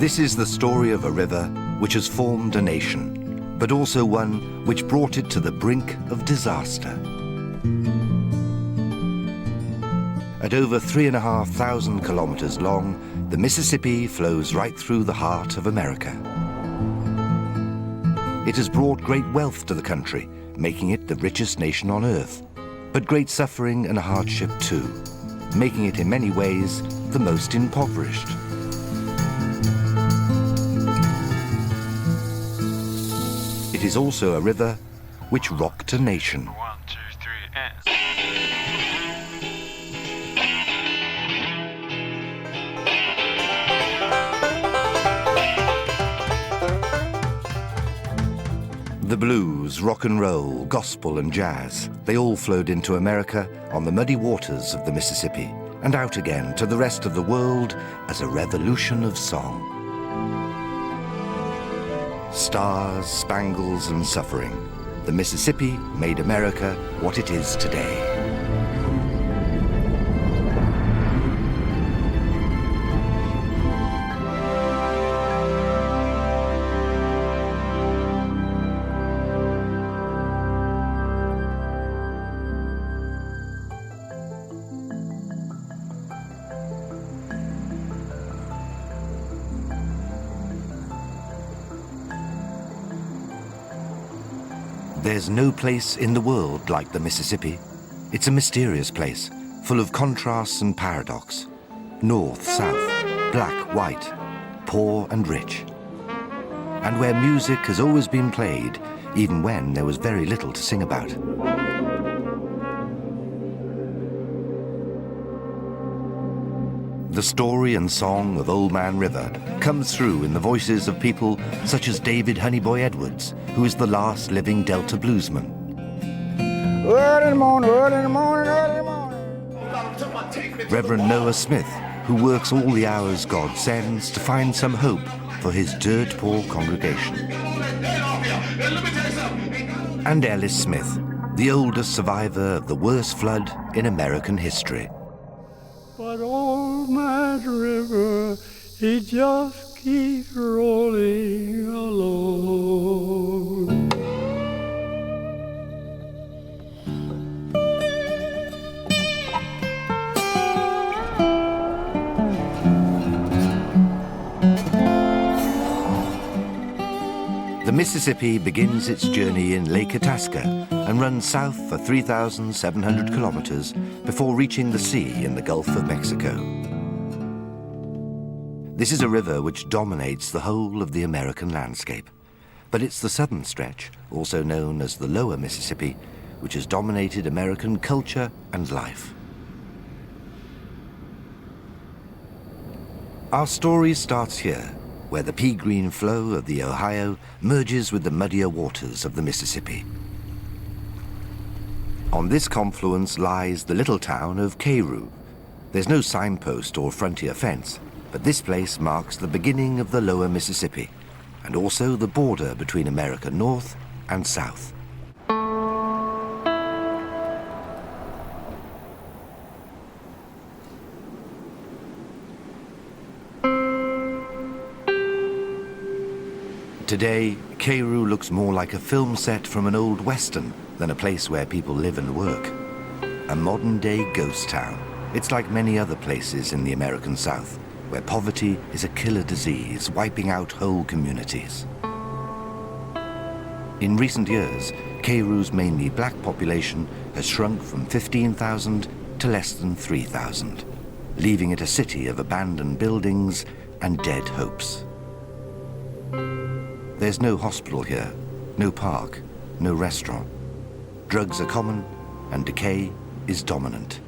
This is the story of a river which has formed a nation, but also one which brought it to the brink of disaster. At over 3,500 kilometers long, the Mississippi flows right through the heart of America. It has brought great wealth to the country, making it the richest nation on earth, but great suffering and hardship too, making it in many ways the most impoverished. It is also a river which rocked a nation. 1, 2, 3, and... The blues, rock and roll, gospel and jazz, they all flowed into America on the muddy waters of the Mississippi and out again to the rest of the world as a revolution of song. Stars, spangles and suffering, the Mississippi made America what it is today. There's no place in the world like the Mississippi. It's a mysterious place, full of contrasts and paradox. North, south, black, white, poor and rich. And where music has always been played, even when there was very little to sing about. The story and song of Old Man River comes through in the voices of people such as David Honeyboy Edwards, who is the last living Delta bluesman. Early in the morning, early in the morning, early in the morning. Reverend Noah Smith, who works all the hours God sends to find some hope for his dirt-poor congregation. And Ellis Smith, the oldest survivor of the worst flood in American history. But Old Man River, he just keeps rolling along. The Mississippi begins its journey in Lake Itasca and runs south for 3,700 kilometers before reaching the sea in the Gulf of Mexico. This is a river which dominates the whole of the American landscape, but it's the southern stretch, also known as the Lower Mississippi, which has dominated American culture and life. Our story starts here, where the pea-green flow of the Ohio merges with the muddier waters of the Mississippi. On this confluence lies the little town of K.R.U. There's no signpost or frontier fence, but this place marks the beginning of the lower Mississippi, and also the border between America North and South. Today, K.R.U. looks more like a film set from an old western than a place where people live and work. A modern-day ghost town. It's like many other places in the American South, where poverty is a killer disease, wiping out whole communities. In recent years, K.R.U.'s mainly black population has shrunk from 15,000 to less than 3,000, leaving it a city of abandoned buildings and dead hopes. There's no hospital here, no park, no restaurant. Drugs are common, and decay is dominant.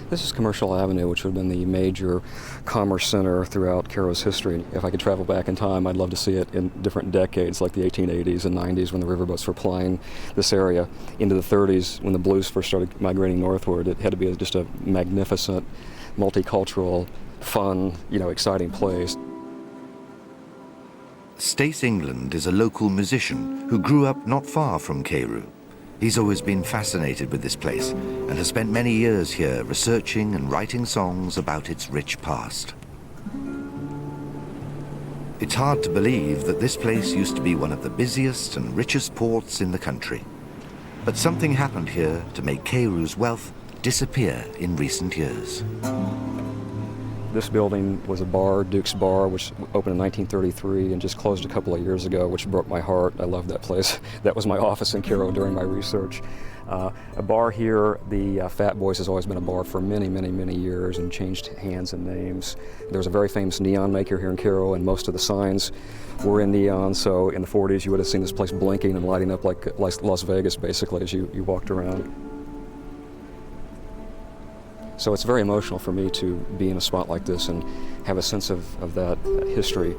This is Commercial Avenue, which would have been the major commerce center throughout Cairo's history. If I could travel back in time, I'd love to see it in different decades, like the 1880s and 90s when the riverboats were plying this area. Into the 30s, when the blues first started migrating northward, it had to be just a magnificent, multicultural, fun, exciting place. Stace England is a local musician who grew up not far from K.R.U. He's always been fascinated with this place and has spent many years here researching and writing songs about its rich past. It's hard to believe that this place used to be one of the busiest and richest ports in the country. But something happened here to make K.R.U's wealth disappear in recent years. This building was a bar, Duke's Bar, which opened in 1933 and just closed a couple of years ago, which broke my heart. I loved that place. That was my office in Cairo during my research. A bar here, the Fat Boys, has always been a bar for many, many, many years and changed hands and names. There was a very famous neon maker here in Cairo, and most of the signs were in neon, so in the 40s you would have seen this place blinking and lighting up like Las Vegas, basically, as you walked around. So it's very emotional for me to be in a spot like this and have a sense of that history.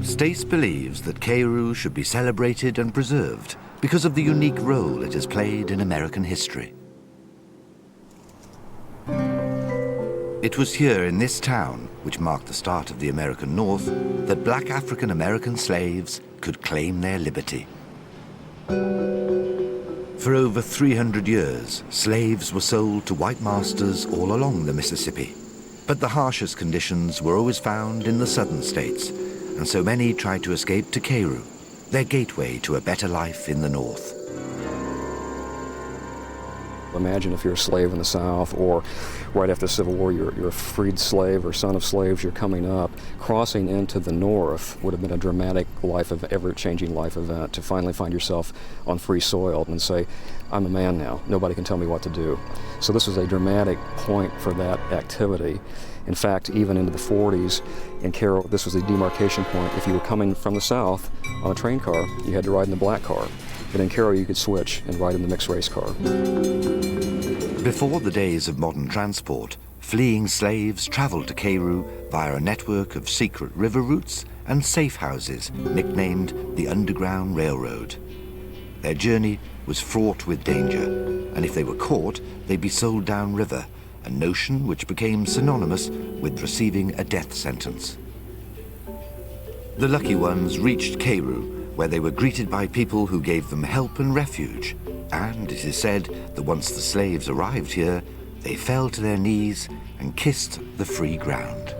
Stace believes that K.R.U. should be celebrated and preserved because of the unique role it has played in American history. It was here in this town, which marked the start of the American North, that black African American slaves could claim their liberty. For over 300 years, slaves were sold to white masters all along the Mississippi. But the harshest conditions were always found in the southern states, and so many tried to escape to K.R.U., their gateway to a better life in the north. Imagine if you're a slave in the South, or right after the Civil War, you're a freed slave or son of slaves, you're coming up. Crossing into the North would have been a dramatic ever-changing life event, to finally find yourself on free soil and say, I'm a man now, nobody can tell me what to do. So this was a dramatic point for that activity. In fact, even into the 40s in Cairo, this was a demarcation point. If you were coming from the South on a train car, you had to ride in the black car. But in Cairo, you could switch and ride in the mixed race car. Before the days of modern transport, fleeing slaves traveled to K.R.U. via a network of secret river routes and safe houses nicknamed the Underground Railroad. Their journey was fraught with danger, and if they were caught, they'd be sold downriver, a notion which became synonymous with receiving a death sentence. The lucky ones reached K.R.U., where they were greeted by people who gave them help and refuge. And it is said that once the slaves arrived here, they fell to their knees and kissed the free ground.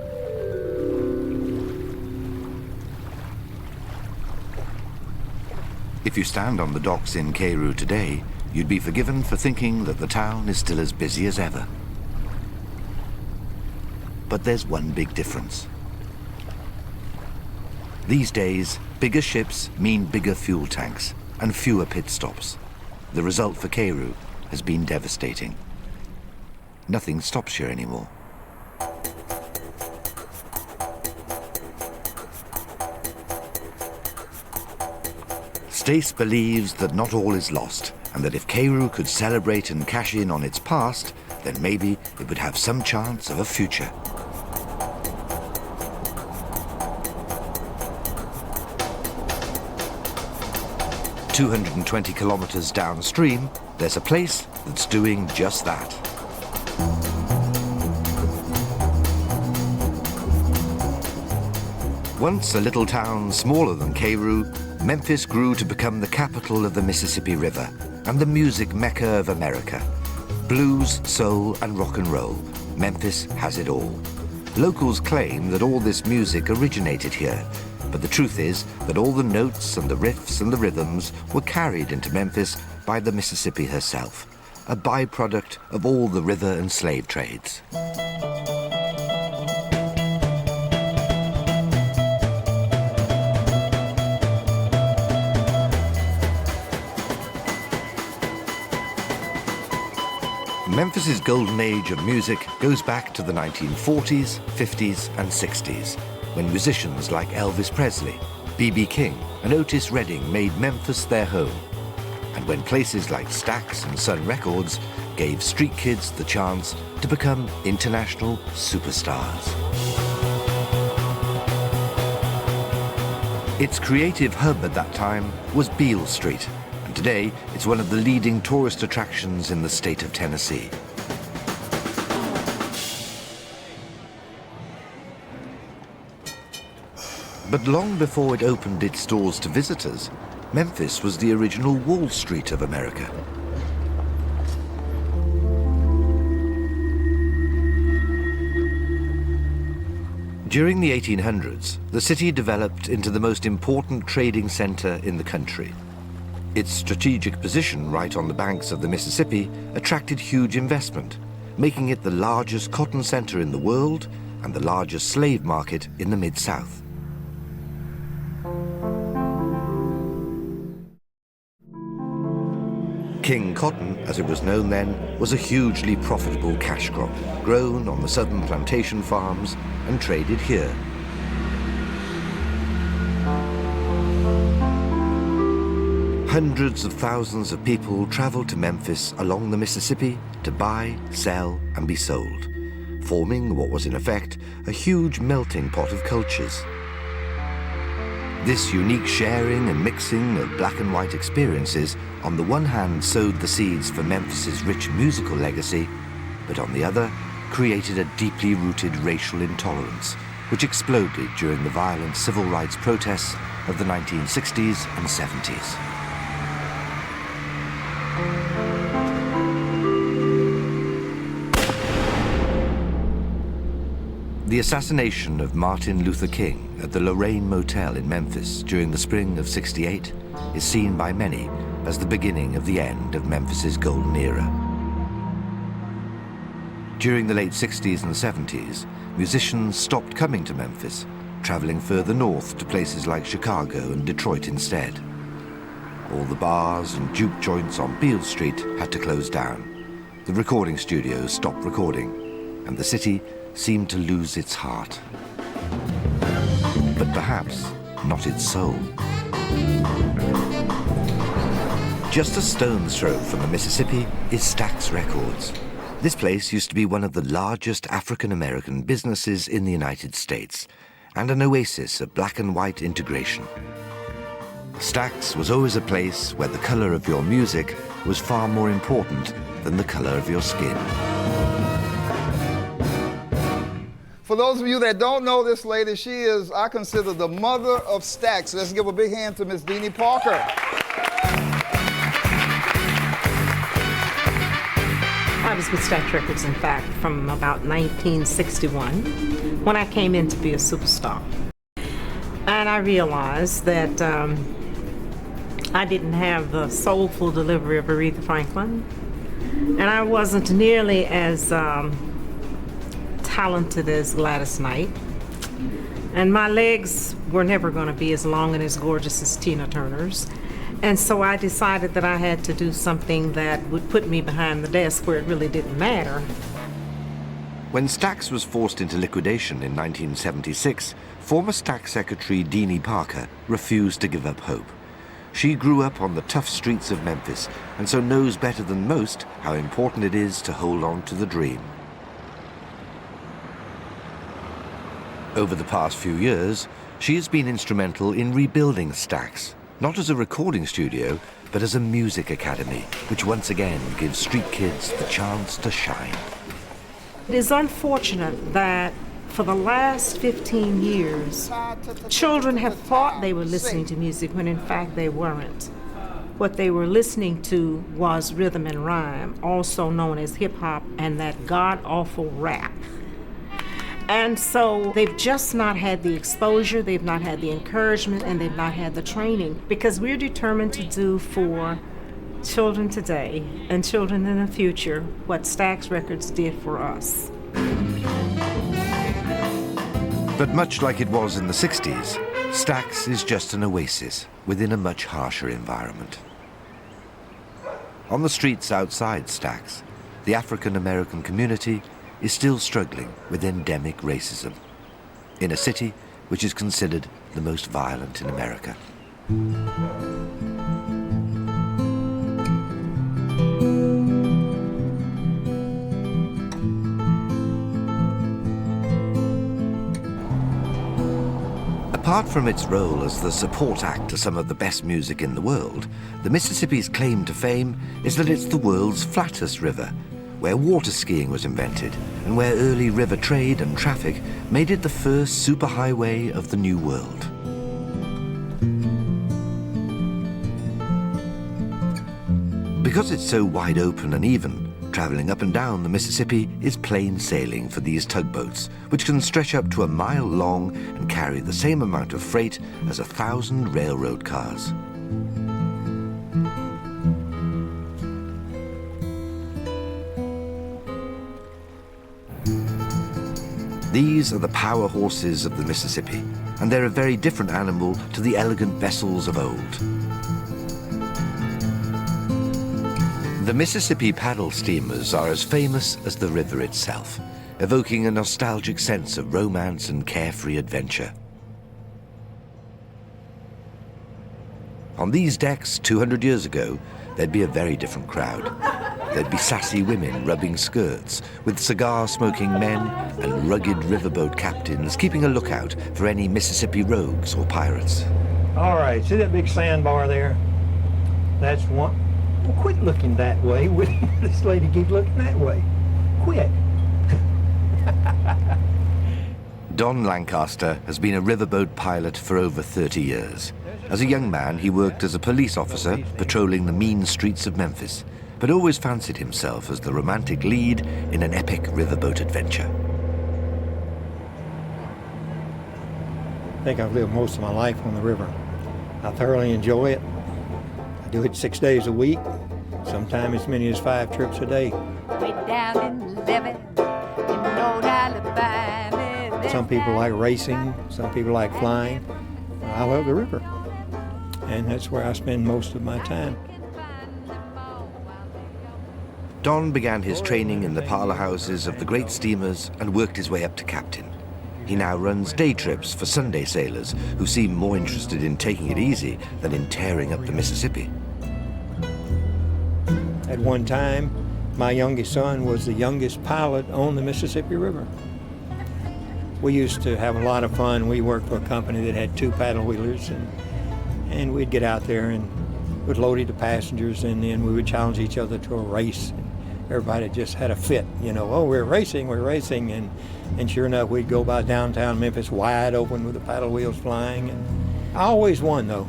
If you stand on the docks in K.R.U. today, you'd be forgiven for thinking that the town is still as busy as ever. But there's one big difference. These days, bigger ships mean bigger fuel tanks and fewer pit stops. The result for K.R.U. has been devastating. Nothing stops here anymore. Stace believes that not all is lost, and that if K.R.U. could celebrate and cash in on its past, then maybe it would have some chance of a future. "220 kilometers downstream, there's a place that's doing just that." Once a little town smaller than K.R.U., Memphis grew to become the capital of the Mississippi River and the music mecca of America. Blues, soul, and rock and roll, Memphis has it all. Locals claim that all this music originated here, but the truth is that all the notes and the riffs and the rhythms were carried into Memphis by the Mississippi herself, a byproduct of all the river and slave trades. Memphis's golden age of music goes back to the 1940s, 50s, and 60s, when musicians like Elvis Presley, B.B. King, and Otis Redding made Memphis their home, and when places like Stax and Sun Records gave street kids the chance to become international superstars. Its creative hub at that time was Beale Street, and today it's one of the leading tourist attractions in the state of Tennessee. But long before it opened its doors to visitors, Memphis was the original Wall Street of America. During the 1800s, the city developed into the most important trading center in the country. Its strategic position right on the banks of the Mississippi attracted huge investment, making it the largest cotton center in the world and the largest slave market in the Mid-South. King cotton, as it was known then, was a hugely profitable cash crop, grown on the southern plantation farms and traded here. Hundreds of thousands of people traveled to Memphis along the Mississippi to buy, sell, and be sold, forming what was in effect a huge melting pot of cultures. This unique sharing and mixing of black and white experiences on the one hand sowed the seeds for Memphis's rich musical legacy, but on the other created a deeply rooted racial intolerance, which exploded during the violent civil rights protests of the 1960s and 70s. The assassination of Martin Luther King at the Lorraine Motel in Memphis during the spring of '68 is seen by many as the beginning of the end of Memphis's golden era. During the late 60s and 70s, musicians stopped coming to Memphis, traveling further north to places like Chicago and Detroit instead. All the bars and juke joints on Beale Street had to close down. The recording studios stopped recording, and the city seemed to lose its heart. But perhaps not its soul. Just a stone's throw from the Mississippi is Stax Records. This place used to be one of the largest African-American businesses in the United States, and an oasis of black and white integration. Stax was always a place where the color of your music was far more important than the color of your skin. For those of you that don't know this lady, she is, I consider, the mother of Stax. Let's give a big hand to Miss Deanie Parker. I was with Stax Records, in fact, from about 1961, when I came in to be a superstar. And I realized that I didn't have the soulful delivery of Aretha Franklin, and I wasn't nearly as talented as Gladys Knight, and my legs were never going to be as long and as gorgeous as Tina Turner's. And so I decided that I had to do something that would put me behind the desk where it really didn't matter. When Stax was forced into liquidation in 1976, former Stax secretary Deanie Parker refused to give up hope. She grew up on the tough streets of Memphis and so knows better than most how important it is to hold on to the dream. Over the past few years, she has been instrumental in rebuilding Stax, not as a recording studio, but as a music academy, which once again gives street kids the chance to shine. It is unfortunate that for the last 15 years, children have thought they were listening to music when in fact they weren't. What they were listening to was rhythm and rhyme, also known as hip hop and that god-awful rap. And so they've just not had the exposure, they've not had the encouragement, and they've not had the training, because we're determined to do for children today and children in the future what Stax Records did for us. But much like it was in the 60s, Stax is just an oasis within a much harsher environment. On the streets outside Stax, the African-American community is still struggling with endemic racism in a city which is considered the most violent in America. Apart from its role as the support act to some of the best music in the world, the Mississippi's claim to fame is that it's the world's flattest river, where water skiing was invented, and where early river trade and traffic made it the first superhighway of the New World. Because it's so wide open and even, Traveling up and down the Mississippi is plain sailing for these tugboats, which can stretch up to a mile long and carry the same amount of freight as 1,000 railroad cars. These are the power horses of the Mississippi, and they're a very different animal to the elegant vessels of old. The Mississippi paddle steamers are as famous as the river itself, evoking a nostalgic sense of romance and carefree adventure. On these decks 200 years ago, there'd be a very different crowd. There'd be sassy women rubbing skirts, with cigar-smoking men and rugged riverboat captains keeping a lookout for any Mississippi rogues or pirates. All right, see that big sandbar there? That's one. Well, quit looking that way. This lady keeps looking that way. Quit. Don Lancaster has been a riverboat pilot for over 30 years. As a young man, he worked as a police officer patrolling the mean streets of Memphis, but always fancied himself as the romantic lead in an epic riverboat adventure. I think I've lived most of my life on the river. I thoroughly enjoy it. I do it 6 days a week, sometimes as many as 5 trips a day. Way down in Levin, in North Alabama. Some people like racing, some people like flying. I love the river, and that's where I spend most of my time. Don began his training in the parlor houses of the great steamers and worked his way up to captain. He now runs day trips for Sunday sailors who seem more interested in taking it easy than in tearing up the Mississippi. At one time, my youngest son was the youngest pilot on the Mississippi River. We used to have a lot of fun. We worked for a company that had 2 paddle wheelers, and we'd get out there and would load the passengers, and then we would challenge each other to a race. And everybody just had a fit, you know, oh, we're racing, and sure enough, we'd go by downtown Memphis wide open with the paddle wheels flying. And I always won, though.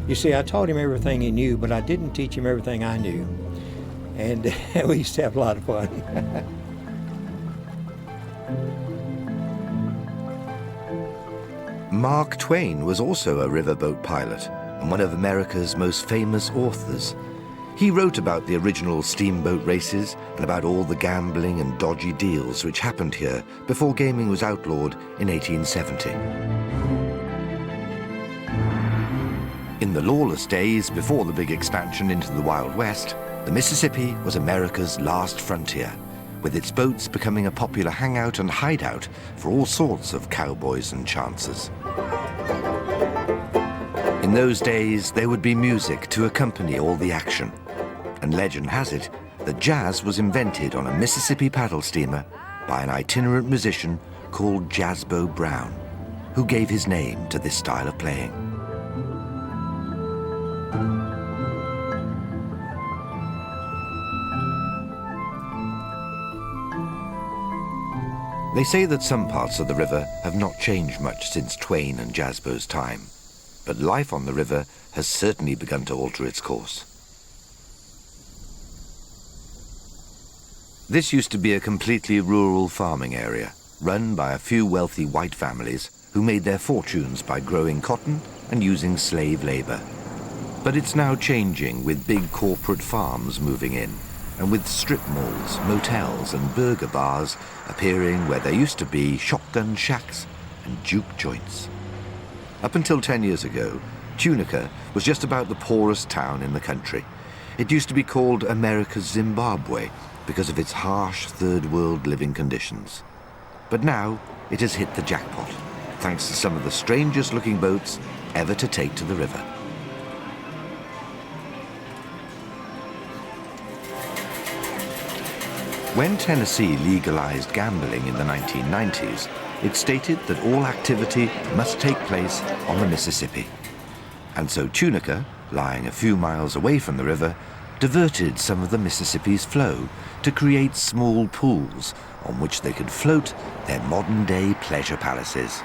You see, I taught him everything he knew, but I didn't teach him everything I knew. And we used to have a lot of fun. Mark Twain was also a riverboat pilot and one of America's most famous authors. He wrote about the original steamboat races and about all the gambling and dodgy deals which happened here before gaming was outlawed in 1870. In the lawless days before the big expansion into the Wild West, the Mississippi was America's last frontier, with its boats becoming a popular hangout and hideout for all sorts of cowboys and chancers. In those days, there would be music to accompany all the action, and legend has it that jazz was invented on a Mississippi paddle steamer by an itinerant musician called Jazzbo Brown, who gave his name to this style of playing. They say that some parts of the river have not changed much since Twain and Jazzbo's time, but life on the river has certainly begun to alter its course. This used to be a completely rural farming area, run by a few wealthy white families who made their fortunes by growing cotton and using slave labor. But it's now changing, with big corporate farms moving in, and with strip malls, motels and burger bars appearing where there used to be shotgun shacks and juke joints. Up until 10 years ago, Tunica was just about the poorest town in the country. It used to be called America's Zimbabwe because of its harsh third world living conditions. But now it has hit the jackpot, thanks to some of the strangest looking boats ever to take to the river. When Tennessee legalized gambling in the 1990s, it stated that all activity must take place on the Mississippi. And so Tunica, lying a few miles away from the river, diverted some of the Mississippi's flow to create small pools on which they could float their modern-day pleasure palaces.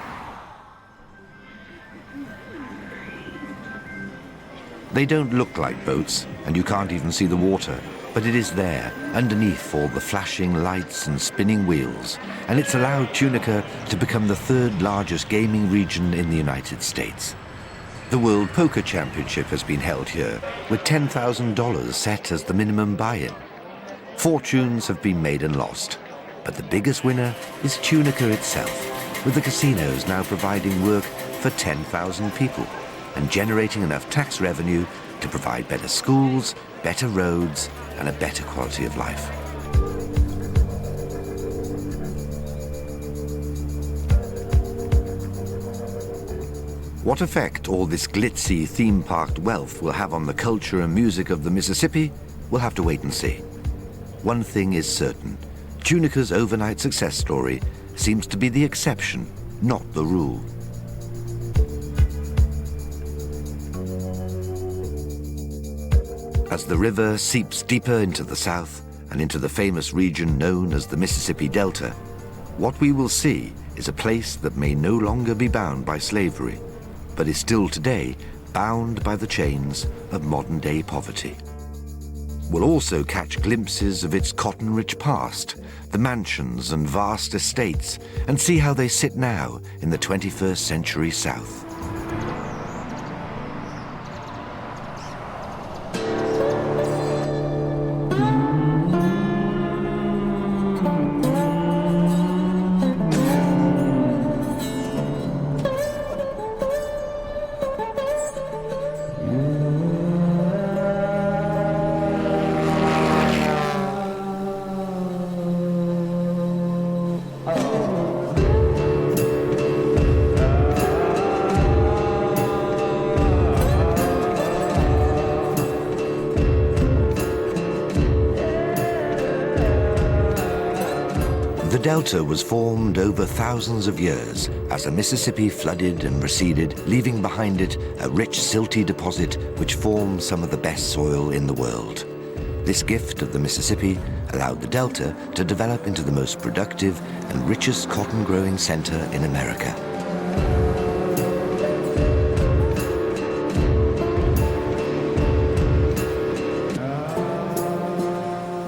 They don't look like boats, and you can't even see the water, But it is there, underneath all the flashing lights and spinning wheels, and it's allowed Tunica to become the third largest gaming region in the United States. The World Poker Championship has been held here, with $10,000 set as the minimum buy-in. Fortunes have been made and lost, but the biggest winner is Tunica itself, with the casinos now providing work for 10,000 people and generating enough tax revenue to provide better schools, better roads, and a better quality of life. What effect all this glitzy, theme-parked wealth will have on the culture and music of the Mississippi, we'll have to wait and see. One thing is certain, Tunica's overnight success story seems to be the exception, not the rule. As the river seeps deeper into the south and into the famous region known as the Mississippi Delta, what we will see is a place that may no longer be bound by slavery, but is still today bound by the chains of modern-day poverty. We'll also catch glimpses of its cotton-rich past, the mansions and vast estates, and see how they sit now in the 21st century South. The Delta was formed over thousands of years as the Mississippi flooded and receded, leaving behind it a rich silty deposit which formed some of the best soil in the world. This gift of the Mississippi allowed the Delta to develop into the most productive and richest cotton-growing center in America.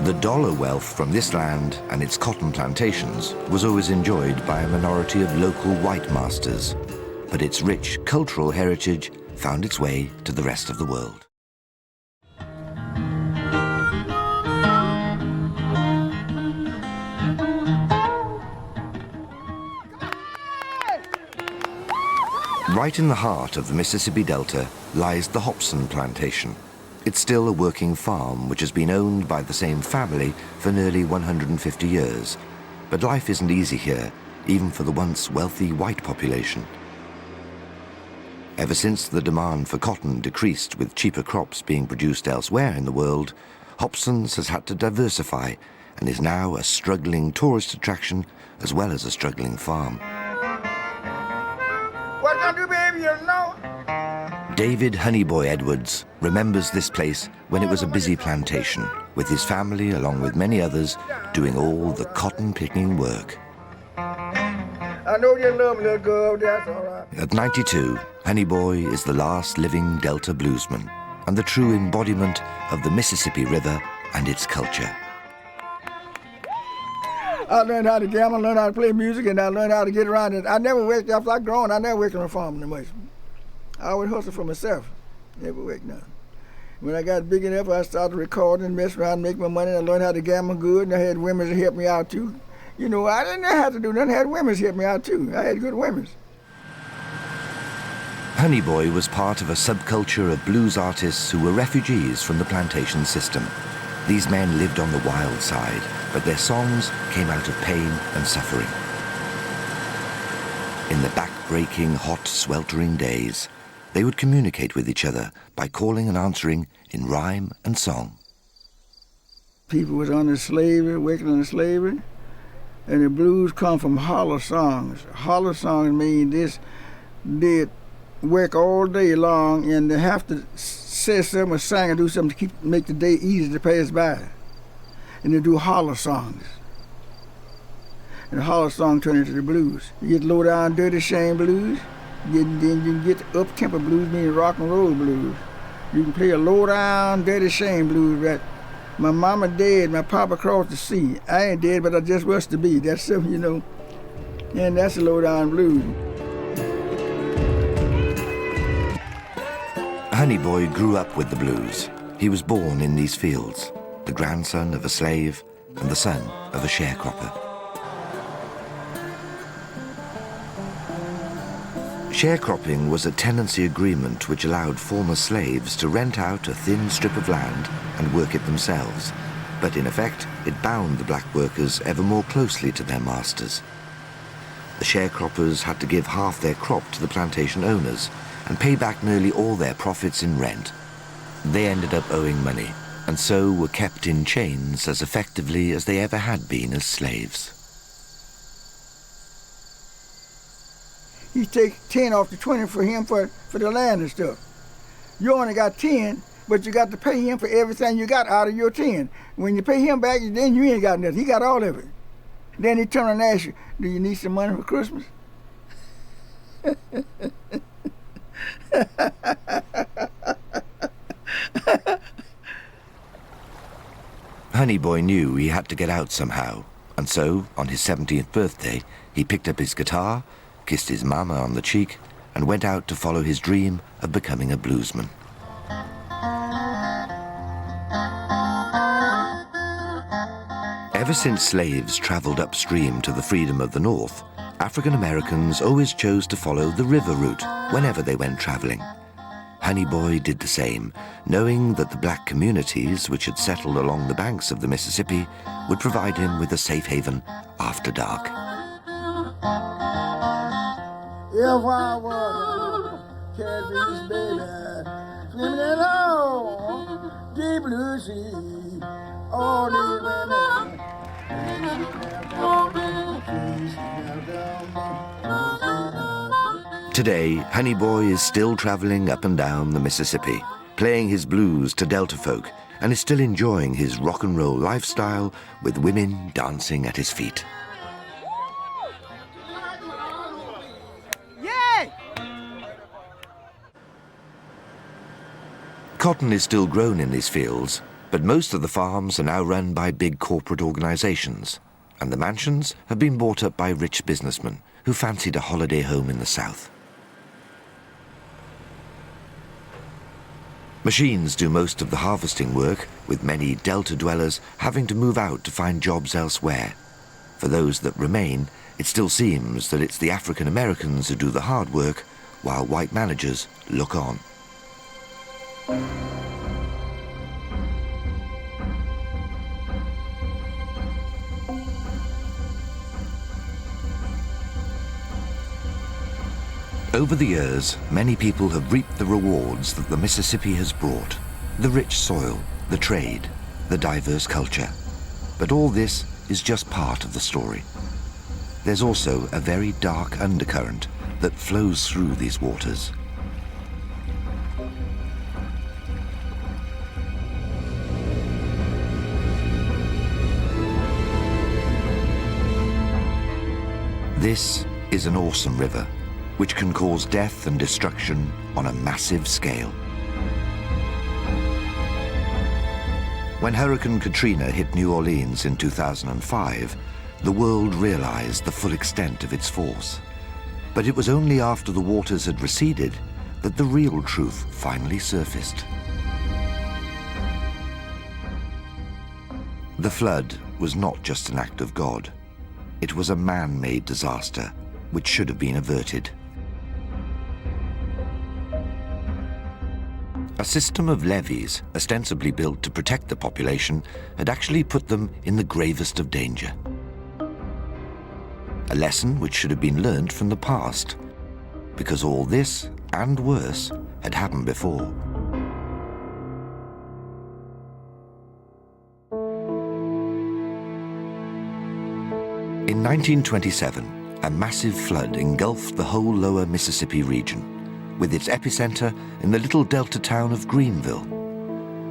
The dollar wealth from this land and its cotton plantations was always enjoyed by a minority of local white masters, but its rich cultural heritage found its way to the rest of the world. Right in the heart of the Mississippi Delta lies the Hobson Plantation. It's still a working farm which has been owned by the same family for nearly 150 years. But life isn't easy here, even for the once wealthy white population. Ever since the demand for cotton decreased with cheaper crops being produced elsewhere in the world, Hobson's has had to diversify and is now a struggling tourist attraction as well as a struggling farm. What gonna do, baby? You know? David Honeyboy Edwards remembers this place when it was a busy plantation, with his family, along with many others, doing all the cotton-picking work. I know you love me, little girl, that's all right. At 92, Honeyboy is the last living Delta bluesman and the true embodiment of the Mississippi River and its culture. I learned how to gamble, learned how to play music, and I learned how to get around it. I never worked, after I grown, I never worked on a farm that much. I always hustle for myself, never worked nothing. When I got big enough, I started recording, mess around, make my money, and I learned how to gamble good, and I had women to help me out too. You know, I didn't have to do nothing, I had women to help me out too. I had good women. Honeyboy was part of a subculture of blues artists who were refugees from the plantation system. These men lived on the wild side, but their songs came out of pain and suffering. In the back-breaking, hot, sweltering days, they would communicate with each other by calling and answering in rhyme and song. People was under slavery, working under slavery, and the blues come from holler songs. Holler songs mean this, they work all day long and they have to say something or sing or do something to make the day easy to pass by. And they do holler songs. And the holler song turn into the blues. You get low down, dirty shame blues, then you get the up-tempo blues, meaning rock and roll blues. You can play a low down, dirty shame blues, right? My mama dead, my papa crossed the sea. I ain't dead, but I just was to be. That's something, you know. And that's the low-down blues. Honeyboy grew up with the blues. He was born in these fields, the grandson of a slave and the son of a sharecropper. Sharecropping was a tenancy agreement which allowed former slaves to rent out a thin strip of land and work it themselves, but in effect it bound the black workers ever more closely to their masters. The sharecroppers had to give half their crop to the plantation owners and pay back nearly all their profits in rent. They ended up owing money, and so were kept in chains as effectively as they ever had been as slaves. He take 10 off the 20 for him for the land and stuff. You only got 10, but you got to pay him for everything you got out of your 10. When you pay him back, then you ain't got nothing. He got all of it. Then he turn and ask you, do you need some money for Christmas? Honeyboy knew he had to get out somehow, and so, on his 17th birthday, he picked up his guitar, kissed his mama on the cheek, and went out to follow his dream of becoming a bluesman. Ever since slaves traveled upstream to the freedom of the North, African Americans always chose to follow the river route whenever they went traveling. Honeyboy did the same, knowing that the black communities which had settled along the banks of the Mississippi would provide him with a safe haven after dark. If I was a catfish baby, swimming along deep blue sea, all these women. Today, Honeyboy is still traveling up and down the Mississippi, playing his blues to Delta folk, and is still enjoying his rock and roll lifestyle with women dancing at his feet. Cotton is still grown in these fields, but most of the farms are now run by big corporate organizations, and the mansions have been bought up by rich businessmen who fancied a holiday home in the South. Machines do most of the harvesting work, with many Delta dwellers having to move out to find jobs elsewhere. For those that remain, it still seems that it's the African Americans who do the hard work, while white managers look on. Over the years, many people have reaped the rewards that the Mississippi has brought. The rich soil, the trade, the diverse culture. But all this is just part of the story. There's also a very dark undercurrent that flows through these waters. This is an awesome river, which can cause death and destruction on a massive scale. When Hurricane Katrina hit New Orleans in 2005, the world realized the full extent of its force. But it was only after the waters had receded that the real truth finally surfaced. The flood was not just an act of God. It was a man-made disaster which should have been averted. A system of levees, ostensibly built to protect the population, had actually put them in the gravest of danger. A lesson which should have been learned from the past, because all this, and worse, had happened before. In 1927, a massive flood engulfed the whole lower Mississippi region, with its epicenter in the little delta town of Greenville.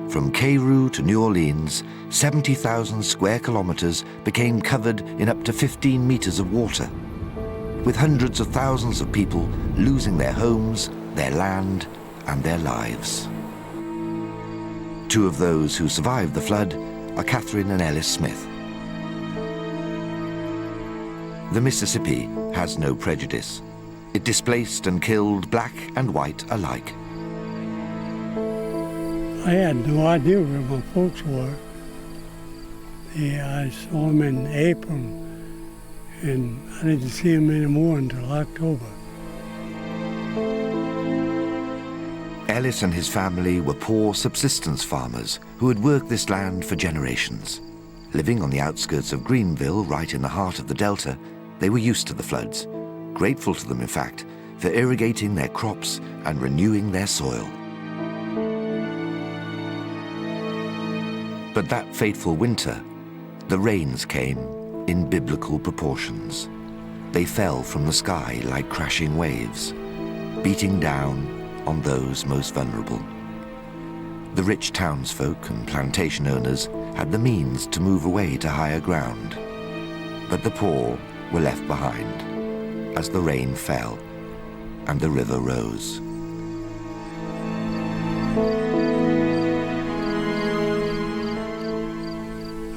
From K.R.U. to New Orleans, 70,000 square kilometers became covered in up to 15 meters of water, with hundreds of thousands of people losing their homes, their land, and their lives. Two of those who survived the flood are Catherine and Ellis Smith. The Mississippi has no prejudice. It displaced and killed black and white alike. I had no idea where my folks were. I saw them in April, and I didn't see them anymore until October. Ellis and his family were poor subsistence farmers who had worked this land for generations. Living on the outskirts of Greenville, right in the heart of the Delta, they were used to the floods, grateful to them, in fact, for irrigating their crops and renewing their soil. But that fateful winter, the rains came in biblical proportions. They fell from the sky like crashing waves, beating down on those most vulnerable. The rich townsfolk and plantation owners had the means to move away to higher ground, but the poor were left behind as the rain fell and the river rose.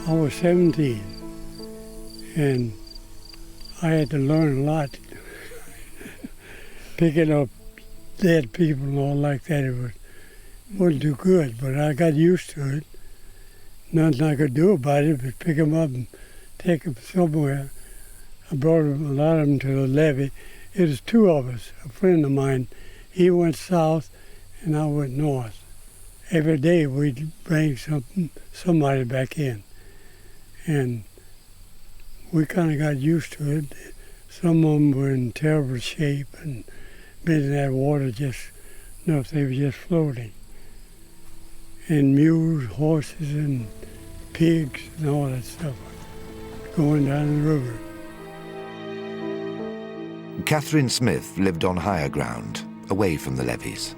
I was 17, and I had to learn a lot. Picking up dead people and all like that, it wouldn't do good, but I got used to it. Nothing I could do about it but pick them up and take them somewhere. I brought a lot of them to the levee. It was two of us, a friend of mine. He went south and I went north. Every day we'd bring somebody back in. And we kind of got used to it. Some of them were in terrible shape and been in that water just, if they were just floating. And mules, horses, and pigs, and all that stuff going down the river. Catherine Smith lived on higher ground, away from the levees.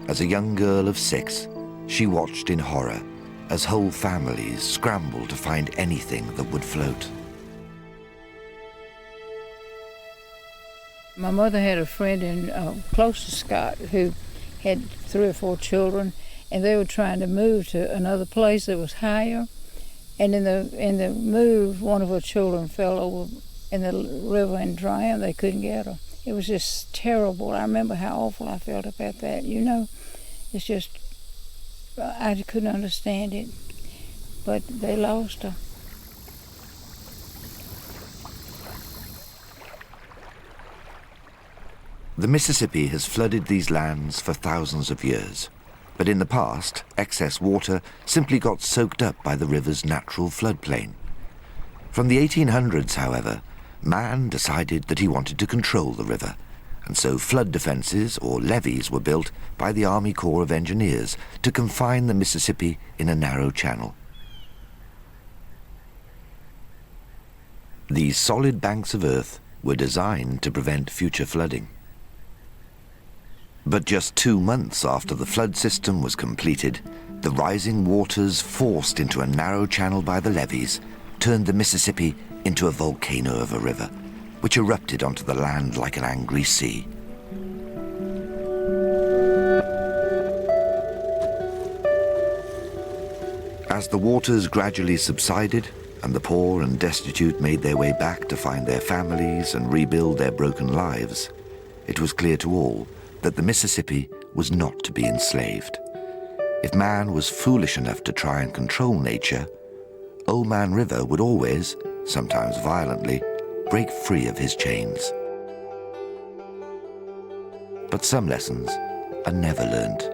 As a young girl of 6, she watched in horror as whole families scrambled to find anything that would float. My mother had a friend close to Scott who had 3 or 4 children, and they were trying to move to another place that was higher. And in the move, one of her children fell over in the river and drowned. They couldn't get her. It was just terrible. I remember how awful I felt about that. It's just, I couldn't understand it, but they lost her. The Mississippi has flooded these lands for thousands of years, but in the past, excess water simply got soaked up by the river's natural floodplain. From the 1800s, however, man decided that he wanted to control the river, and so flood defenses, or levees, were built by the Army Corps of Engineers to confine the Mississippi in a narrow channel. These solid banks of earth were designed to prevent future flooding. But just 2 months after the flood system was completed, the rising waters forced into a narrow channel by the levees turned the Mississippi into a volcano of a river, which erupted onto the land like an angry sea. As the waters gradually subsided and the poor and destitute made their way back to find their families and rebuild their broken lives, it was clear to all that the Mississippi was not to be enslaved. If man was foolish enough to try and control nature, Old Man River would always, sometimes violently, break free of his chains. But some lessons are never learned.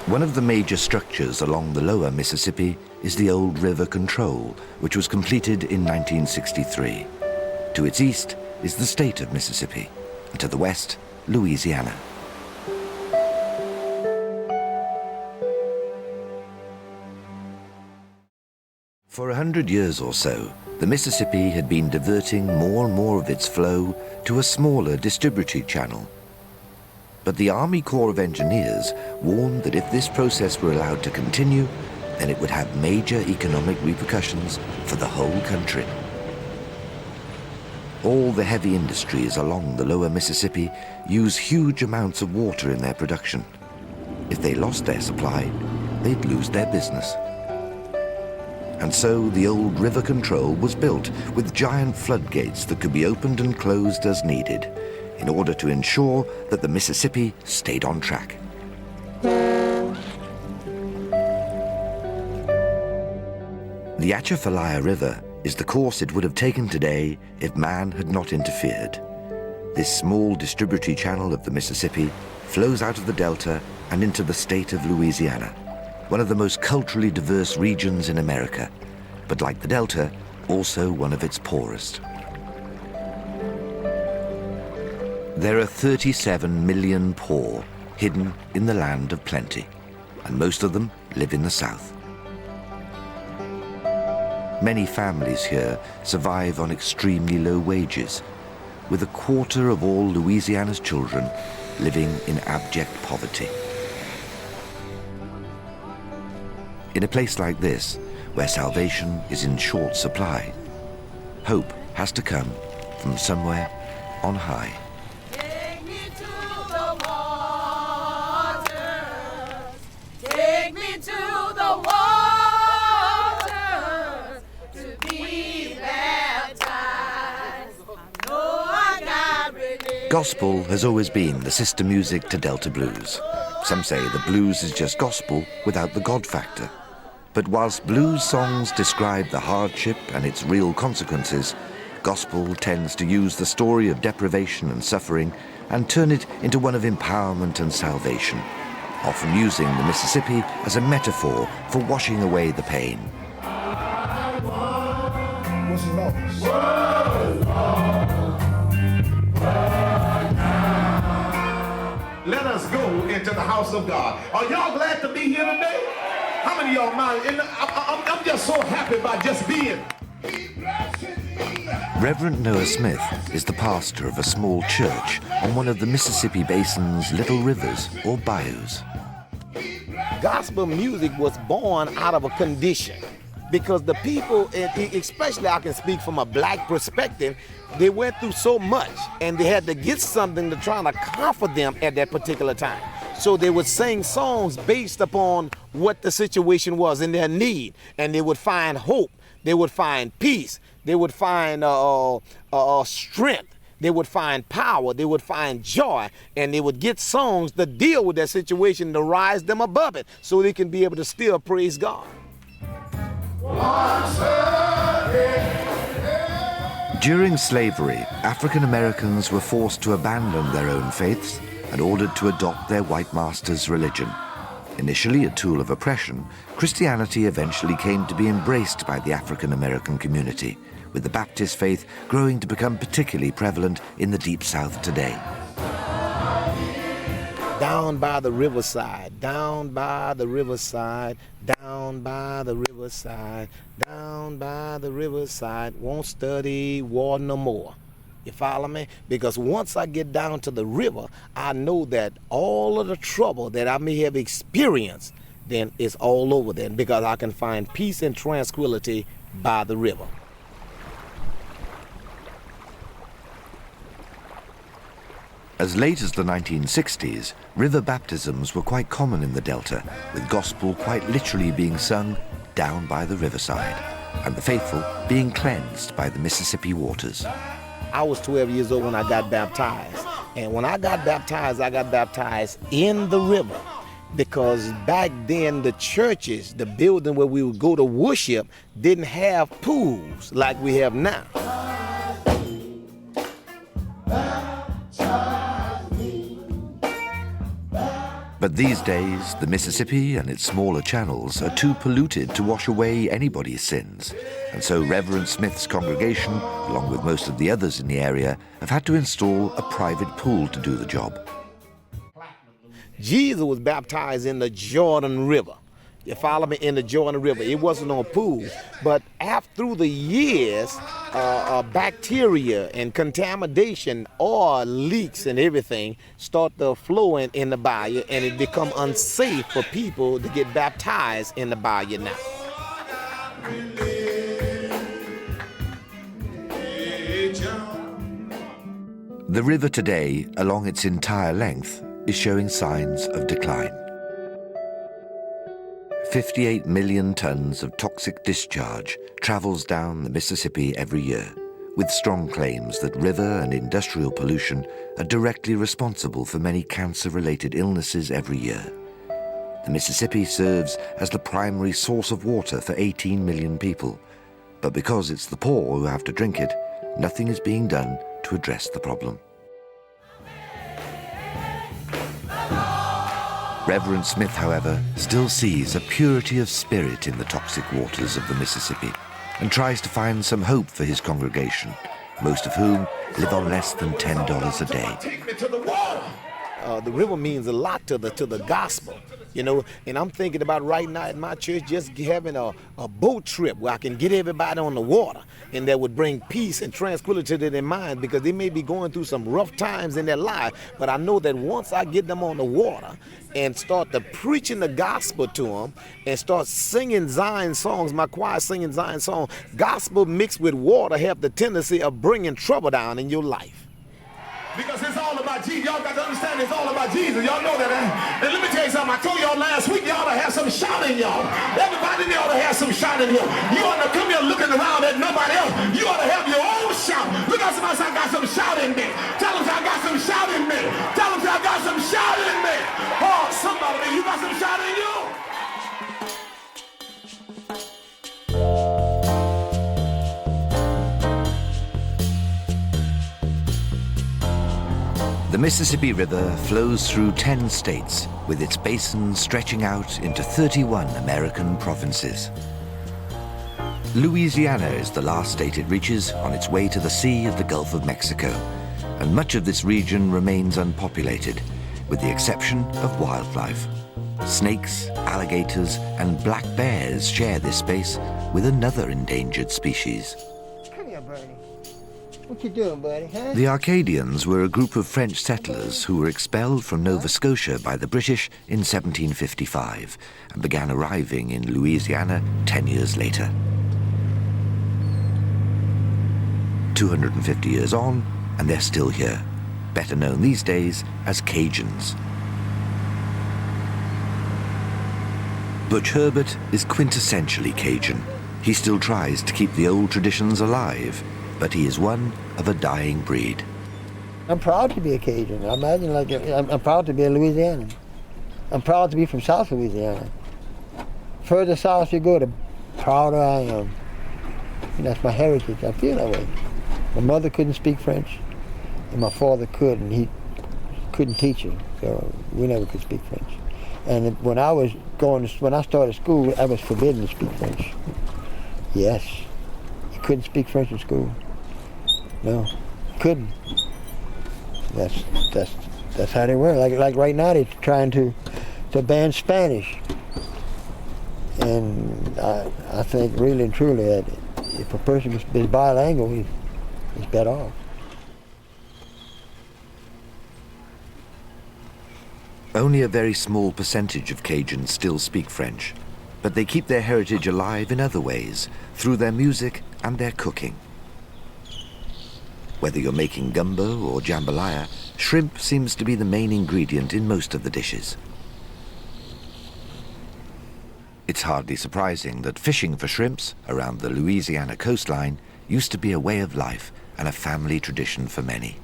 One of the major structures along the lower Mississippi is the old river control, which was completed in 1963. To its east is the state of Mississippi, and to the west, Louisiana. For 100 years or so, the Mississippi had been diverting more and more of its flow to a smaller distributary channel. But the Army Corps of Engineers warned that if this process were allowed to continue, then it would have major economic repercussions for the whole country. All the heavy industries along the lower Mississippi use huge amounts of water in their production. If they lost their supply, they'd lose their business. And so the old river control was built with giant floodgates that could be opened and closed as needed in order to ensure that the Mississippi stayed on track. The Atchafalaya River is the course it would have taken today if man had not interfered. This small distributary channel of the Mississippi flows out of the delta and into the state of Louisiana, one of the most culturally diverse regions in America, but like the delta, also one of its poorest. There are 37 million poor hidden in the land of plenty, and most of them live in the south. Many families here survive on extremely low wages, with a quarter of all Louisiana's children living in abject poverty. In a place like this, where salvation is in short supply, hope has to come from somewhere on high. Take me to the water. Take me to the water to be baptized. No, I got relief. Gospel has always been the sister music to Delta blues. Some say the blues is just gospel without the God factor. But whilst blues songs describe the hardship and its real consequences, gospel tends to use the story of deprivation and suffering and turn it into one of empowerment and salvation, often using the Mississippi as a metaphor for washing away the pain. Let us go into the house of God. Are y'all glad to be here today? How many of y'all mind? I'm just so happy by just being. Reverend Noah Smith is the pastor of a small church on one of the Mississippi Basin's little rivers or bayous. Gospel music was born out of a condition because the people, especially I can speak from a black perspective, they went through so much and they had to get something to try to comfort them at that particular time. So they would sing songs based upon what the situation was in their need, and they would find hope, they would find peace, they would find strength, they would find power, they would find joy, and they would get songs to deal with that situation to rise them above it so they can be able to still praise God. During slavery, African Americans were forced to abandon their own faiths and ordered to adopt their white master's religion. Initially a tool of oppression, Christianity eventually came to be embraced by the African American community, with the Baptist faith growing to become particularly prevalent in the Deep South today. Down by the riverside, down by the riverside, down by the riverside, down by the riverside, won't study war no more. You follow me? Because once I get down to the river, I know that all of the trouble that I may have experienced, then it's all over then, because I can find peace and tranquility by the river. As late as the 1960s, river baptisms were quite common in the Delta, with gospel quite literally being sung down by the riverside, and the faithful being cleansed by the Mississippi waters. I was 12 years old when I got baptized. And when I got baptized in the river, because back then the churches, the building where we would go to worship, didn't have pools like we have now. But these days, the Mississippi and its smaller channels are too polluted to wash away anybody's sins. And so Reverend Smith's congregation, along with most of the others in the area, have had to install a private pool to do the job. Jesus was baptized in the Jordan River. You follow me? In the Jordan River. It wasn't on a pool. But through the years, bacteria and contamination, oil leaks and everything start to flow in the bayou, and it become unsafe for people to get baptized in the bayou now. The river today, along its entire length, is showing signs of decline. 58 million tons of toxic discharge travels down the Mississippi every year, with strong claims that river and industrial pollution are directly responsible for many cancer-related illnesses every year. The Mississippi serves as the primary source of water for 18 million people, but because it's the poor who have to drink it, nothing is being done to address the problem. Reverend Smith, however, still sees a purity of spirit in the toxic waters of the Mississippi and tries to find some hope for his congregation, most of whom live on less than $10 a day. Take me to the water. The river means a lot to the gospel, you know, and I'm thinking about right now at my church just having a boat trip where I can get everybody on the water, and that would bring peace and tranquility to their mind, because they may be going through some rough times in their life, but I know that once I get them on the water and start to preaching the gospel to them and start singing Zion songs, my choir singing Zion songs, gospel mixed with water have the tendency of bringing trouble down in your life. Because it's all about Jesus. Y'all got to understand it's all about Jesus. Y'all know that. And let me tell you something. I told y'all last week, y'all ought to have some shout in y'all. Everybody ought to have some shout in here. You ought to come here looking around at nobody else. You ought to have your own shout. Look at somebody say, I got some shout in me. Tell them I got some shout in me. Tell them I got some shout in me. Oh, somebody, you got some shout in you? The Mississippi River flows through 10 states, with its basin stretching out into 31 American provinces. Louisiana is the last state it reaches on its way to the sea of the Gulf of Mexico, and much of this region remains unpopulated, with the exception of wildlife. Snakes, alligators, and black bears share this space with another endangered species. Come here, Bernie. What you doing, buddy, huh? The Acadians were a group of French settlers who were expelled from Nova Scotia by the British in 1755 and began arriving in Louisiana 10 years later. 250 years on, and they're still here, better known these days as Cajuns. Butch Herbert is quintessentially Cajun. He still tries to keep the old traditions alive, but he is one of a dying breed. I'm proud to be a Cajun. I imagine I'm proud to be a Louisianan. I'm proud to be from South Louisiana. Further south you go, the prouder I am. And that's my heritage. I feel that way. My mother couldn't speak French, and my father could, and he couldn't teach her, so we never could speak French. And when I started school, I was forbidden to speak French. Yes, you couldn't speak French in school. No, couldn't. That's how they were. Like right now, they're trying to ban Spanish. And I think really and truly that if a person is bilingual, he's better off. Only a very small percentage of Cajuns still speak French, but they keep their heritage alive in other ways, through their music and their cooking. Whether you're making gumbo or jambalaya, shrimp seems to be the main ingredient in most of the dishes. It's hardly surprising that fishing for shrimps around the Louisiana coastline used to be a way of life and a family tradition for many.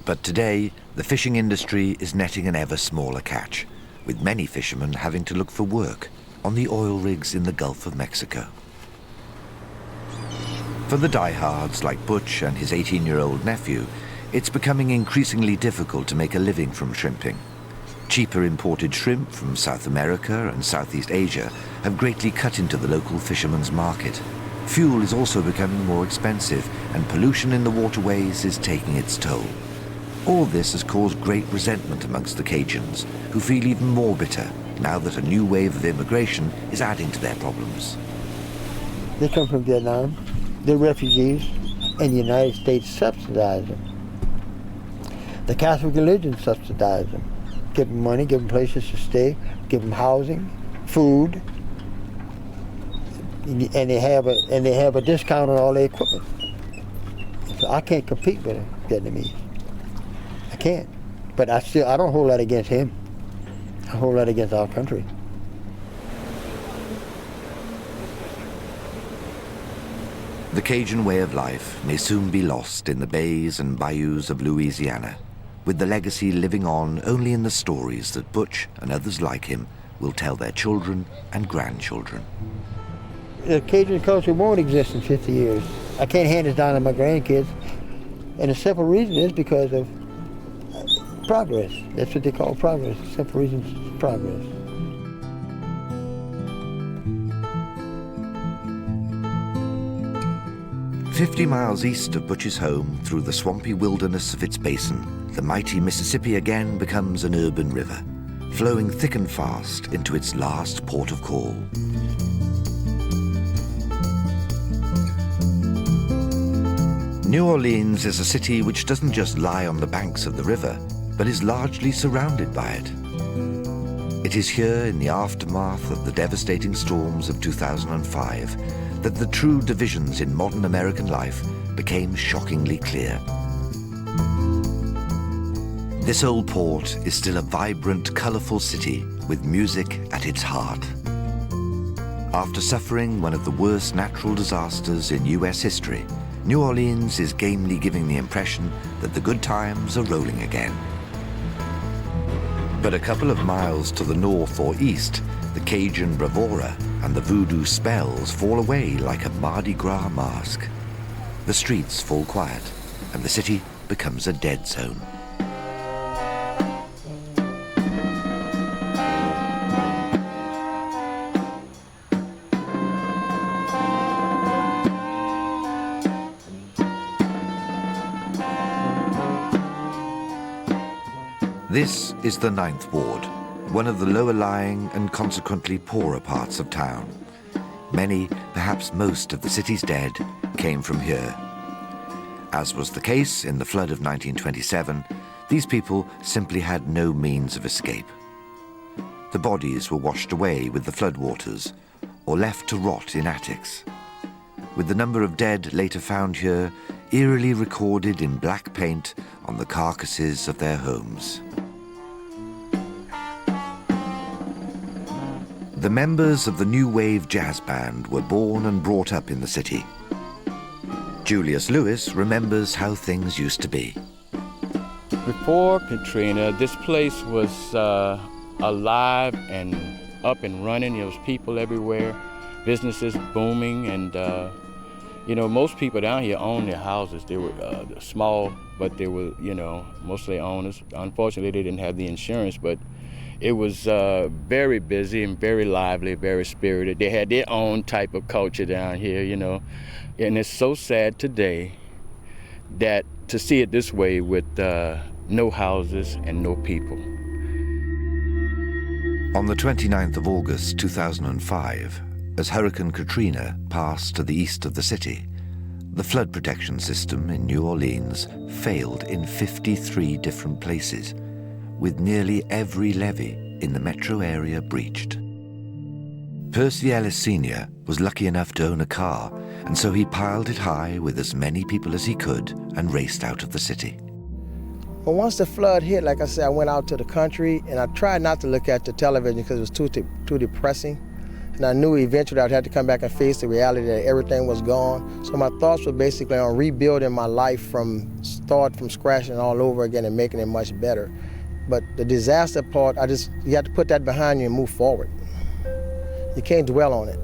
But today, the fishing industry is netting an ever smaller catch, with many fishermen having to look for work on the oil rigs in the Gulf of Mexico. For the diehards like Butch and his 18-year-old nephew, it's becoming increasingly difficult to make a living from shrimping. Cheaper imported shrimp from South America and Southeast Asia have greatly cut into the local fishermen's market. Fuel is also becoming more expensive, and pollution in the waterways is taking its toll. All this has caused great resentment amongst the Cajuns, who feel even more bitter now that a new wave of immigration is adding to their problems. They come from Vietnam, they're refugees, and the United States subsidizes them. The Catholic religion subsidizes them. Give them money, give them places to stay, give them housing, food, and they have a discount on all their equipment. So I can't compete with a Vietnamese. I can't. But I don't hold that against him. I hold that against our country. The Cajun way of life may soon be lost in the bays and bayous of Louisiana, with the legacy living on only in the stories that Butch and others like him will tell their children and grandchildren. The Cajun culture won't exist in 50 years. I can't hand it down to my grandkids. And the simple reason is because of progress. That's what they call progress. The simple reason is progress. "50 miles east of Butch's home, through the swampy wilderness of its basin, the mighty Mississippi again becomes an urban river, flowing thick and fast into its last port of call. New Orleans is a city which doesn't just lie on the banks of the river, but is largely surrounded by it. It is here, in the aftermath of the devastating storms of 2005, that the true divisions in modern American life became shockingly clear. This old port is still a vibrant, colorful city with music at its heart. After suffering one of the worst natural disasters in US history, New Orleans is gamely giving the impression that the good times are rolling again. But a couple of miles to the north or east, the Cajun bravura and the voodoo spells fall away like a Mardi Gras mask. The streets fall quiet, and the city becomes a dead zone. This is the 9th Ward, one of the lower-lying and consequently poorer parts of town. Many, perhaps most of the city's dead came from here. As was the case in the flood of 1927, these people simply had no means of escape. The bodies were washed away with the floodwaters or left to rot in attics, with the number of dead later found here eerily recorded in black paint on the carcasses of their homes. The members of the New Wave Jazz Band were born and brought up in the city. Julius Lewis remembers how things used to be. Before Katrina, this place was alive and up and running. There was people everywhere, businesses booming, and you know, most people down here own their houses. They were small, but they were, you know, mostly owners. Unfortunately, they didn't have the insurance, but it was very busy and very lively, very spirited. They had their own type of culture down here, you know. And it's so sad today that to see it this way with no houses and no people. On the 29th of August 2005, as Hurricane Katrina passed to the east of the city, the flood protection system in New Orleans failed in 53 different places, with nearly every levee in the metro area breached. Percy Ellis Sr. was lucky enough to own a car, and so he piled it high with as many people as he could and raced out of the city. Well, once the flood hit, like I said, I went out to the country, and I tried not to look at the television because it was too depressing. And I knew eventually I'd have to come back and face the reality that everything was gone. So my thoughts were basically on rebuilding my life from scratch and all over again and making it much better. But the disaster part, you have to put that behind you and move forward. You can't dwell on it,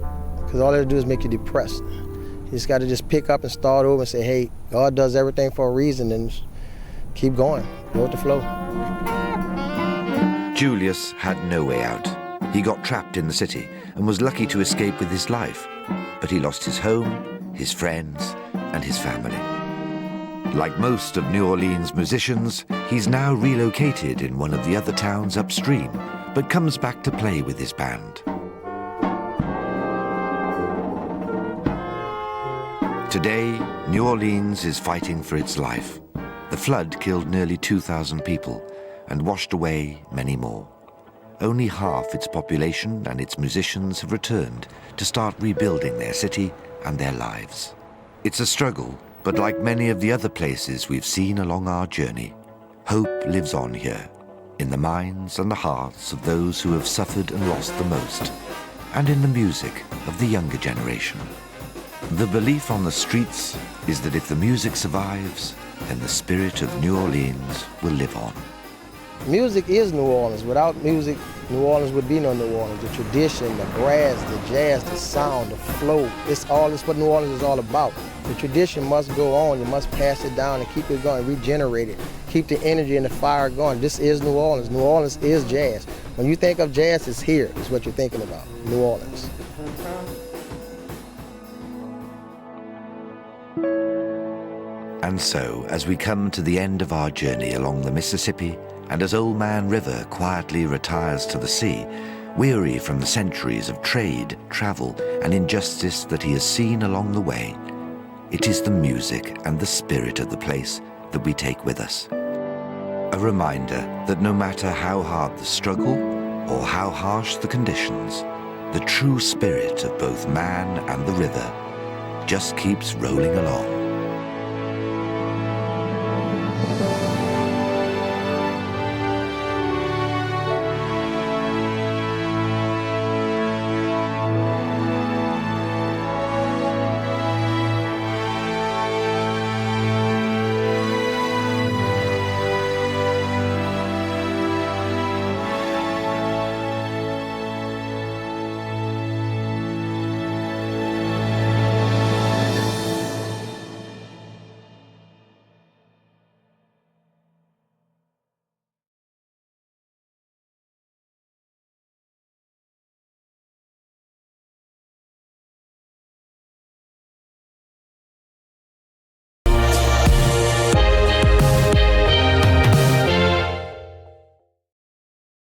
because all it'll do is make you depressed. You just got to just pick up and start over and say, hey, God does everything for a reason, and keep going, go with the flow. Julius had no way out. He got trapped in the city and was lucky to escape with his life, but he lost his home, his friends, and his family. Like most of New Orleans musicians, he's now relocated in one of the other towns upstream, but comes back to play with his band. Today, New Orleans is fighting for its life. The flood killed nearly 2,000 people and washed away many more. Only half its population and its musicians have returned to start rebuilding their city and their lives. It's a struggle, But like many of the other places we've seen along our journey, hope lives on here, in the minds and the hearts of those who have suffered and lost the most, and in the music of the younger generation. The belief on the streets is that if the music survives, then the spirit of New Orleans will live on. Music is New Orleans. Without music, New Orleans would be no New Orleans. The tradition, the brass, the jazz, the sound, the flow, it's what New Orleans is all about. The tradition must go on. You must pass it down and keep it going, regenerate it, keep the energy and the fire going. This is New Orleans. New Orleans is jazz. When you think of jazz, it's here, is what you're thinking about, New Orleans. And so, as we come to the end of our journey along the Mississippi, and as Old Man River quietly retires to the sea, weary from the centuries of trade, travel, and injustice that he has seen along the way, it is the music and the spirit of the place that we take with us. A reminder that no matter how hard the struggle or how harsh the conditions, the true spirit of both man and the river just keeps rolling along.